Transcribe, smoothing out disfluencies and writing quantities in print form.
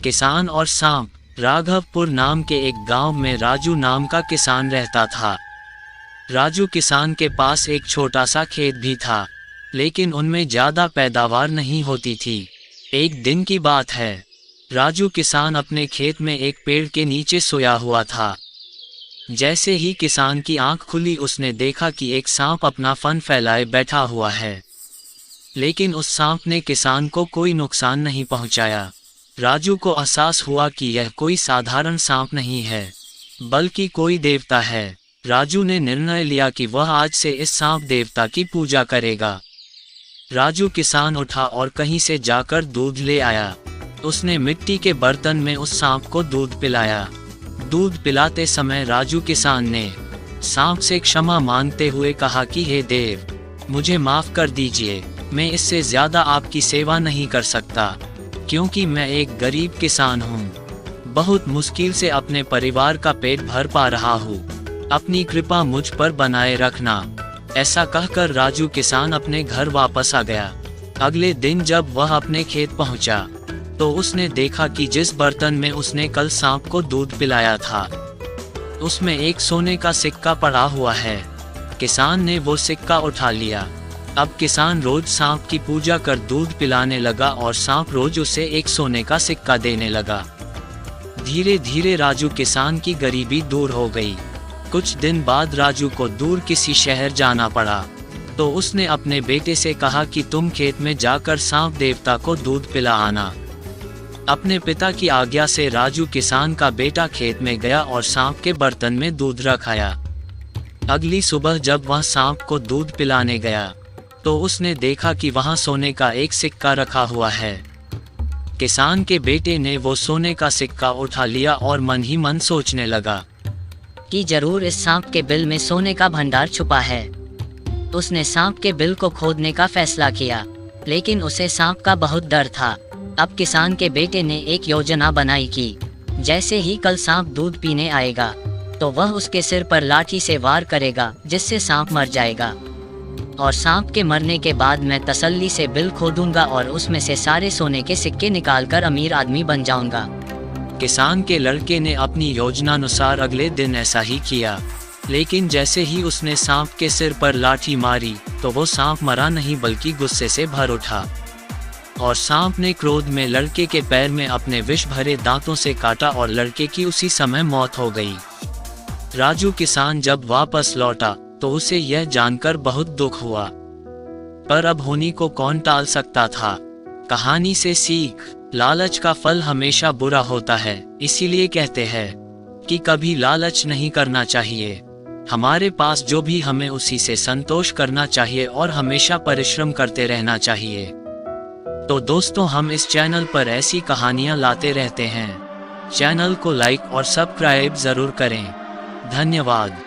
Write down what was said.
किसान और सांप। राघवपुर नाम के एक गांव में राजू नाम का किसान रहता था। राजू किसान के पास एक छोटा सा खेत भी था, लेकिन उनमें ज़्यादा पैदावार नहीं होती थी। एक दिन की बात है, राजू किसान अपने खेत में एक पेड़ के नीचे सोया हुआ था। जैसे ही किसान की आंख खुली, उसने देखा कि एक सांप अपना फन फैलाए बैठा हुआ है, लेकिन उस सांप ने किसान को कोई नुकसान नहीं पहुंचाया। राजू को एहसास हुआ कि यह कोई साधारण सांप नहीं है, बल्कि कोई देवता है। राजू ने निर्णय लिया कि वह आज से इस सांप देवता की पूजा करेगा। राजू किसान उठा और कहीं से जाकर दूध ले आया। उसने मिट्टी के बर्तन में उस सांप को दूध पिलाया। दूध पिलाते समय राजू किसान ने सांप से क्षमा मांगते हुए कहा कि हे देव, मुझे माफ कर दीजिए, मैं इससे ज्यादा आपकी सेवा नहीं कर सकता, क्योंकि मैं एक गरीब किसान हूँ। बहुत मुश्किल से अपने परिवार का पेट भर पा रहा हूँ, अपनी कृपा मुझ पर बनाए रखना। ऐसा कहकर राजू किसान अपने घर वापस आ गया। अगले दिन जब वह अपने खेत पहुंचा, तो उसने देखा कि जिस बर्तन में उसने कल सांप को दूध पिलाया था, उसमें एक सोने का सिक्का पड़ा हुआ है। किसान ने वो सिक्का उठा लिया। अब किसान रोज सांप की पूजा कर दूध पिलाने लगा और सांप रोज उसे एक सोने का सिक्का देने लगा। धीरे धीरे राजू किसान की गरीबी दूर हो गई। कुछ दिन बाद राजू को दूर किसी शहर जाना पड़ा, तो उसने अपने बेटे से कहा कि तुम खेत में जाकर सांप देवता को दूध पिला आना। अपने पिता की आज्ञा से राजू किसान का बेटा खेत में गया और सांप के बर्तन में दूध रख आया। अगली सुबह जब वह सांप को दूध पिलाने गया, तो उसने देखा कि वहां सोने का एक सिक्का रखा हुआ है। किसान के बेटे ने वो सोने का सिक्का उठा लिया और मन ही मन सोचने लगा कि जरूर इस सांप के बिल में सोने का भंडार छुपा है। उसने सांप के बिल को खोदने का फैसला किया, लेकिन उसे सांप का बहुत डर था। अब किसान के बेटे ने एक योजना बनाई कि जैसे ही कल सांप दूध पीने आएगा, तो वह उसके सिर पर लाठी से वार करेगा, जिससे सांप मर जाएगा। और सांप के मरने के बाद मैं तसल्ली से बिल खोदूंगा और उसमें से सारे सोने के सिक्के निकालकर अमीर आदमी बन जाऊंगा। किसान के लड़के ने अपनी योजनानुसार अगले दिन ऐसा ही किया, लेकिन जैसे ही उसने सांप के सिर पर लाठी मारी, तो वो सांप मरा नहीं बल्कि गुस्से से भर उठा, और सांप ने क्रोध में लड़के के पैर में अपने विष भरे दांतों से काटा और लड़के की उसी समय मौत हो गई। राजू किसान जब वापस लौटा, तो उसे यह जानकर बहुत दुख हुआ, पर अब होनी को कौन टाल सकता था। कहानी से सीख, लालच का फल हमेशा बुरा होता है, इसीलिए कहते हैं कि कभी लालच नहीं करना चाहिए। हमारे पास जो भी हमें उसी से संतोष करना चाहिए और हमेशा परिश्रम करते रहना चाहिए। तो दोस्तों, हम इस चैनल पर ऐसी कहानियां लाते रहते हैं। चैनल को लाइक और सब्सक्राइब जरूर करें। धन्यवाद।